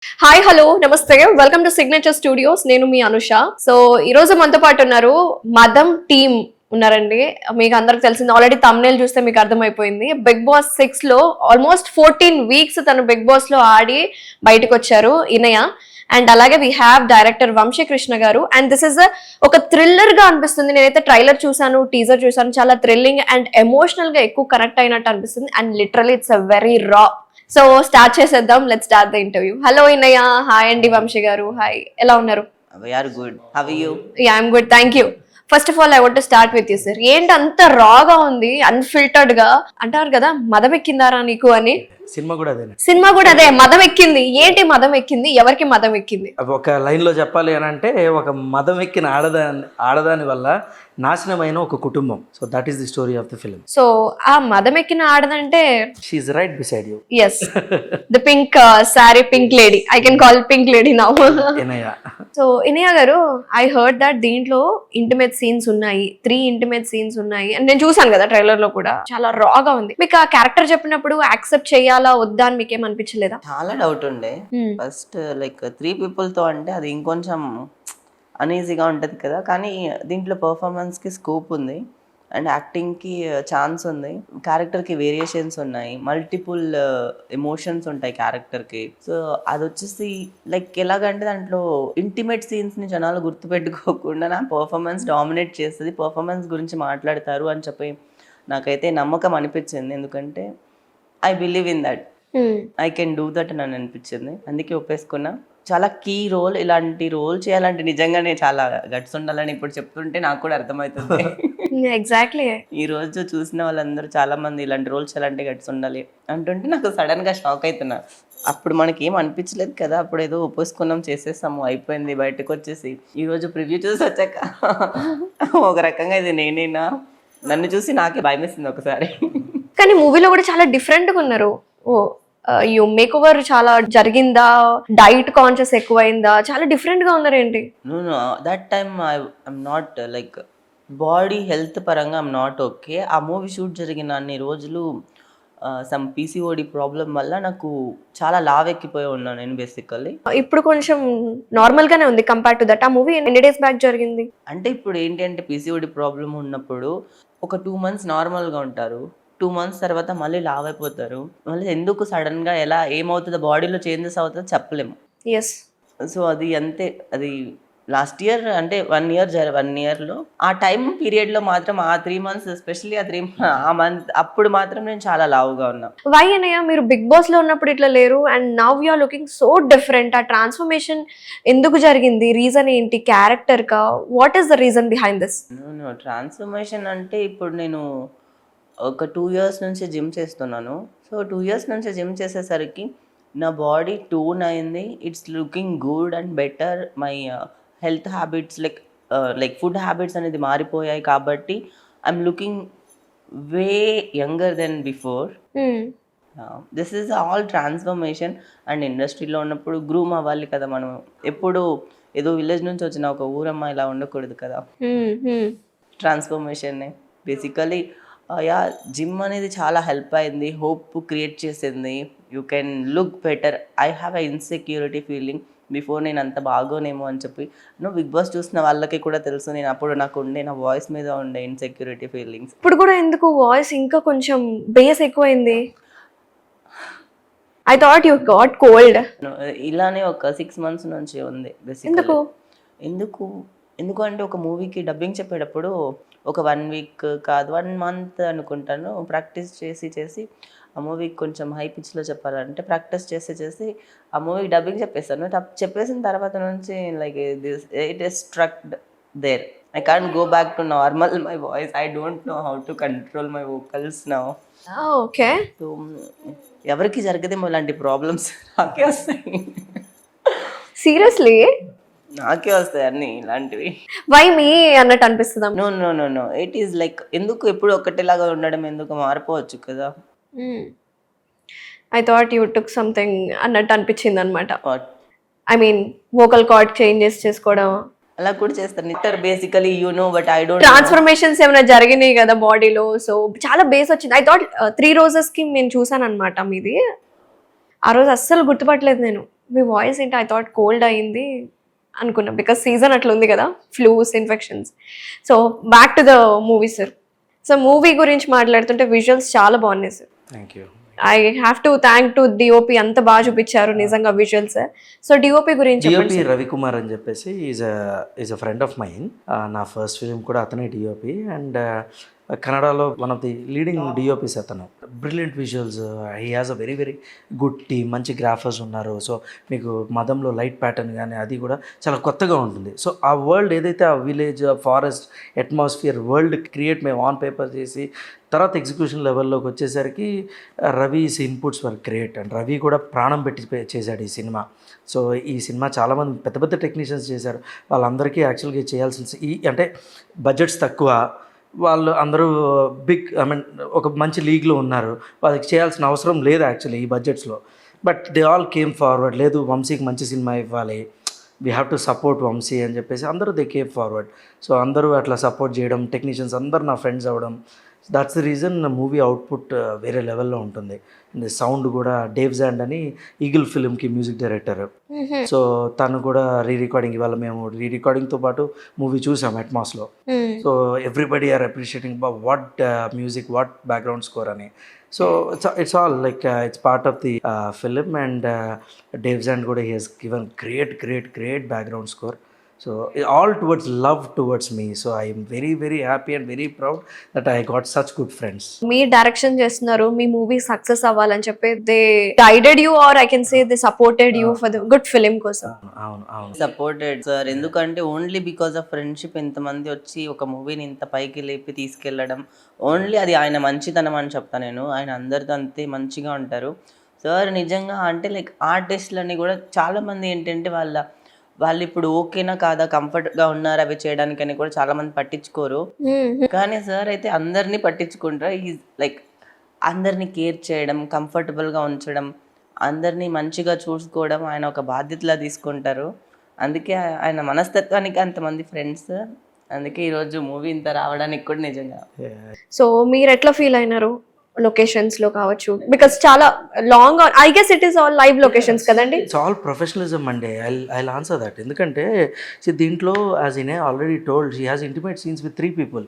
Hi hello నమస్తే welcome to signature studios. నేను మీ Anusha. So ఈ రోజు మనతో పాటు ఉన్నారు మదం టీమ్ ఉన్నారండి. మీకు అందరికి తెలిసింది, ఆల్రెడీ తమ్నేల్ చూస్తే మీకు అర్థమైపోయింది. బిగ్ బాస్ 6 లో ఆల్మోస్ట్ 14 వీక్స్ తను బిగ్ బాస్ లో ఆడి బయటకు వచ్చారు ఇనయ. అండ్ అలాగే వీ హ్యావ్ డైరెక్టర్ వంశీకృష్ణ గారు. అండ్ దిస్ ఇస్ ఒక థ్రిల్లర్ గా అనిపిస్తుంది. నేనైతే ట్రైలర్ చూసాను, టీజర్ చూసాను, చాలా థ్రిల్లింగ్ అండ్ ఎమోషనల్ గా ఎక్కువ కనెక్ట్ అయినట్టు అనిపిస్తుంది. And literally it's a very రా. సో స్టార్ట్ చేసేద్దాం. Let's start the interview. Hello Innaiah. Hi అండి వంశీ గారు. హాయ్, ఎలా ఉన్నారు? We are good. How are you? Yeah I'm good, thank you. First of all I want to start with you sir. ఏంటి అంత రాగా ఉంది, అన్ఫిల్టర్డ్ గా? అంటారు కదా మదం ఎక్కిందారా నీకు అని. సినిమా కూడా అదే. సినిమా కూడా అదే, మదం ఎక్కింది. ఏంటి మదం ఎక్కింది? ఎవరికి మదం ఎక్కింది? ఒక లైన్ లో చెప్పాలి అని అంటే, ఒక మదం ఎక్కిన ఆడదాని వల్ల నాశనమైన ఒక కుటుంబం. So that is the story of the film. So ఆ మదం ఎక్కిన ఆడదంటే she's right beside you. Yes, the pink sorry, pink lady. I can call pink lady now. Inaya. So Inaya garu, I heard that దీంట్లో ఇంటిమేట్ సీన్స్ ఉన్నాయి, 3 intimate scenes ఉన్నాయి. And నేను చూసాను కదా ట్రైలర్ లో కూడా, చాలా రాగా ఉంది. మీకు ఆ క్యారెక్టర్ చెప్పినప్పుడు యాక్సెప్ట్ చేయాలా వద్దా అని మీకేం అనిపించలేదా? చాలా డౌట్ ఉండే. ఫస్ట్ లైక్ 3 people తో అంటే అది ఇంకొంచెం అన్ఈజీగా ఉంటుంది కదా, కానీ దీంట్లో పర్ఫార్మెన్స్కి స్కోప్ ఉంది అండ్ యాక్టింగ్కి ఛాన్స్ ఉంది. క్యారెక్టర్కి వేరియేషన్స్ ఉన్నాయి, మల్టిపుల్ ఎమోషన్స్ ఉంటాయి క్యారెక్టర్కి. సో అది వచ్చేసి లైక్ ఎలాగంటే దాంట్లో ఇంటిమేట్ సీన్స్ని జనాలు గుర్తుపెట్టుకోకుండా నా పర్ఫార్మెన్స్ డామినేట్ చేస్తుంది, పర్ఫార్మెన్స్ గురించి మాట్లాడతారు అని చెప్పి నాకైతే నమ్మకం అనిపించింది. ఎందుకంటే I believe in that, I can do that అని అనిపించింది. అందుకే ఒప్పేసుకున్నా. చాలా కీ రోల్, ఇలాంటి రోల్ చేయాలంటే నిజంగానే చాలా గట్స్ ఉండాలని ఇప్పుడు చెప్తుంటే నాకు కూడా అర్థమవుతుంది. ఎగ్జాక్ట్లీ. ఈ రోజు చూసిన వాళ్ళందరూ చాలా మంది ఇలాంటి రోల్ చేయాలంటే గట్స్ ఉండాలి అంటుంటే నాకు సడన్ గా షాక్ అవుతున్నా. అప్పుడు మనకి ఏం అనిపించలేదు కదా, అప్పుడు ఏదో ఒప్పేసుకున్నాం, చేసేసాము, అయిపోయింది. బయటకు వచ్చేసి ఈ రోజు ప్రివ్యూ చూసి వచ్చాక ఒక రకంగా ఇది నేనేనా, నన్ను చూసి నాకే భయం వేసింది ఒకసారి. కానీ మూవీలో కూడా చాలా డిఫరెంట్ గా ఉన్నారు. ఓ యూ మేక్ ఓవర్ చాలా జరిగిందా, డైట్ కాన్షియస్ ఎక్కువైందా, చాలా డిఫరెంట్ గా ఉన్నారు ఏంటి? Know that time I'm not like body health పరంగా ఐఎమ్ నాట్ ఓకే. ఆ మూవీ షూట్ జరిగిన అన్ని రోజులు సమ్ పీసీఓడి ప్రాబ్లం వల్ల నాకు చాలా లావ్ ఎక్కిపోయి ఉన్నాను నేను బేసికల్లీ. ఇప్పుడు కొంచెం నార్మల్ గానే ఉంది కంపేర్ టు దట్. ఆ మూవీ ఎన్ని డేస్ బ్యాక్ జరిగింది? అంటే ఇప్పుడు ఏంటి అంటే పీసీఓడి ప్రాబ్లం ఉన్నప్పుడు ఒక 2 months నార్మల్గా ఉంటారు, 2 months తర్వాత మళ్ళీ లావ్ అయిపోతారు. మళ్ళీ ఎందుకు సడన్గా ఎలా ఏమవుతుందో బాడీలో చేంజెస్ అవుతుందో చెప్పలేము. ఎస్. సో అది అంతే. అది లాస్ట్ ఇయర్ అంటే 1 yearలో ఆ టైం పీరియడ్లో మాత్రం ఆ 3 months ఎస్పెషల్లీ ఆ మంత్ అప్పుడు మాత్రం నేను చాలా లావుగా ఉన్నా. వై అన్నయ్య మీరు బిగ్ బాస్ లో ఉన్నప్పుడు ఇట్లా లేరు and now you are looking so different? ఆ ట్రాన్స్ఫర్మేషన్ ఎందుకు జరిగింది? రీజన్ ఏంటి? క్యారెక్టర్ కా? What is the reason behind this? Transformation అంటే ఇప్పుడు నేను ఒక 2 years నుంచి జిమ్ చేస్తున్నాను. సో 2 years నుంచి జిమ్ చేసేసరికి నా బాడీ టోన్ అయింది. It's looking good and better. My health habits like food habits అనేది మారిపోయాయి. కాబట్టి I'm looking way younger than before. This is all transformation. And ఇండస్ట్రీలో ఉన్నప్పుడు గ్రూమ్ అవ్వాలి కదా మనం. ఎప్పుడు ఏదో విలేజ్ నుంచి వచ్చిన ఒక ఊరమ్మ ఇలా ఉండకూడదు కదా. ట్రాన్స్ఫర్మేషన్నే బేసికలీ. యా, జిమ్ అనేది చాలా హెల్ప్ అయింది, హోప్ క్రియేట్ చేసింది. You can look better. I have a insecurity feeling before, నేను అంత బాగోనేమో అని చెప్పి. బిగ్ బాస్ చూసిన వాళ్ళకి కూడా తెలుసు, నేను అప్పుడు నాకు ఉండే నా వాయిస్ మీద ఉండే ఇన్సెక్యూరిటీ ఫీలింగ్స్. ఇప్పుడు కూడా ఎందుకు వాయిస్ ఇంకా కొంచెం బేస్ ఎక్కువైంది? I thought you got cold. ఇలానే ఒక 6 months నుంచి ఉంది బేసికల్లీ. ఎందుకు అంటే ఒక మూవీకి డబ్బింగ్ చెప్పేటప్పుడు ఒక 1 week కాదు 1 month అనుకుంటాను ప్రాక్టీస్ చేసి ఆ మూవీకి కొంచెం హై పిచ్లో చెప్పాలంటే ప్రాక్టీస్ చేసి ఆ మూవీకి డబ్బింగ్ చెప్పేస్తాను. చెప్పేసిన తర్వాత నుంచి like it is struck there. I can't go back to normal my voice. I don't know how to control my vocals now. Okay. So ఎవరికి జరగదేమో ఇలాంటి ప్రాబ్లమ్స్, నాకే వస్తాయి. సీరియస్లీ? నాకే వస్తాయి అన్ని ఇలాంటివి. వై మీ అన్నట్టు అనిపిస్తుందా? నో ఇట్ ఈస్ లైక్ ఎందుకు ఎప్పుడు ఒకటేలాగా ఉండడం, ఎందుకు మారిపోవచ్చు కదా. I thought you took something అన్నట్టు అనిపించింది అనమాట. I mean vocal cord changes చేసుకోవడం అలా కూడా చేస్తారు basically. You know but I don't. Transformations ఏమైనా జరిగినాయి కదా బాడీలో, సో చాలా బేస్ వచ్చింది. ఐ థాట్ 3 రోజెస్ కి నేను చూసాను అనమాట మీది. ఆ రోజు అస్సలు గుర్తుపట్టలేదు నేను. మీ వాయిస్ ఏంటి ఐ థాట్ కోల్డ్ అయింది అనుకున్నా, బికాస్ సీజన్ అట్లా ఉంది కదా, flus, infections. So back to the movie sir. So movie గురించి మాట్లాడుతుంటే విజువల్స్ చాలా బాగున్నాయి sir. Thank you. I have to thank to DOP, అంత బాగా చూపించారు నిజంగా విజువల్స్. సో డిఓపి గురించి డిఓపి రవికుమార్ అని చెప్పేసి is a friend of mine. నా ఫస్ట్ ఫిలిం కూడా అతనే డిఓపి, అండ్ కన్నడలో వన్ ఆఫ్ ది లీడింగ్ డిఓపిస్ అతను. Brilliant visuals, he has a very very good team, మంచి గ్రాఫర్స్ ఉన్నారు. సో మీకు మదంలో లైట్ ప్యాటర్న్ కానీ అది కూడా చాలా కొత్తగా ఉంటుంది. సో ఆ వరల్డ్ ఏదైతే ఆ village, forest atmosphere world create మేము ఆన్ పేపర్ చేసి తర్వాత ఎగ్జిక్యూషన్ లెవెల్లోకి వచ్చేసరికి Ravi's inputs were great, and Ravi కూడా ప్రాణం పెట్టి చేశాడు ఈ సినిమా. సో ఈ సినిమా చాలామంది పెద్ద పెద్ద టెక్నీషియన్స్ చేశారు. వాళ్ళందరికీ యాక్చువల్గా చేయాల్సిన అంటే బడ్జెట్స్ తక్కువ, వాళ్ళు అందరూ బిగ్ ఒక మంచి లీగ్లో ఉన్నారు, వాళ్ళకి చేయాల్సిన అవసరం లేదు యాక్చువల్లీ ఈ బడ్జెట్స్లో. But they all came forward, లేదు వంశీకి మంచి సినిమా ఇవ్వాలి, we have to support Vamshi అని చెప్పేసి అందరూ దే కేమ్ ఫార్వర్డ్. సో అందరూ అట్లా సపోర్ట్ చేయడం, టెక్నీషియన్స్ అందరూ నా ఫ్రెండ్స్ అవ్వడం, that's the reason movie output వేరే లెవెల్లో ఉంటుంది. అండ్ సౌండ్ కూడా డేవ్ జాండ్ అని ఈగిల్ ఫిల్మ్కి మ్యూజిక్ డైరెక్టర్. సో తను కూడా రికార్డింగ్, ఇవాళ మేము రికార్డింగ్తో పాటు మూవీ చూసాం అట్మాస్లో. So everybody are appreciating what music, what background score అని. So it's all like it's part of the film, and Davzand కూడా he he's given great background score. So all towards love towards me. So I am very very happy and very proud that I got such good friends. మీ direction చేస్తున్నారు, మీ movie success అవ్వాలని చెప్పి they guided you, or I can say they supported you for the good film కోసం. అవును supported sir, ఎందుకంటే only because of friendship ఇంతమంది వచ్చి ఒక మూవీని ఇంత పైకి లేపి తీసుకెళ్ళడం, ఓన్లీ అది ఆయన మంచితనం అని చెప్తాను నేను. ఆయన అందరితో అంతే మంచిగా ఉంటారు సార్. నిజంగా అంటే లైక్ ఆర్టిస్టులని కూడా చాలామంది ఏంటంటే వాళ్ళు ఇప్పుడు ఓకేనా కాదా, కంఫర్ట్గా ఉన్నారు అవి చేయడానికి అని కూడా చాలా మంది పట్టించుకోరు. కానీ సార్ అయితే అందరినీ పట్టించుకుంటారు. ఈ లైక్ అందరినీ కేర్ చేయడం, కంఫర్టబుల్గా ఉంచడం, అందరినీ మంచిగా చూసుకోవడం ఆయన ఒక బాధ్యతలా తీసుకుంటారు. అందుకే ఆయన మనస్తత్వానికి అంతమంది ఫ్రెండ్స్. అందుకే ఈరోజు మూవీ ఇంత రావడానికి కూడా నిజంగా. సో మీరు ఎట్లా ఫీల్ అయినారు లొకేషన్స్ లో కావచ్చు, బికాస్ చాలా long, I guess it is all live locations కదండి. ఇట్స్ ఆల్ ప్రొఫెషనలిజం అండి. I answer that. ఎందుకంటే దీంట్లో as in already told, she has intimate scenes with 3 people.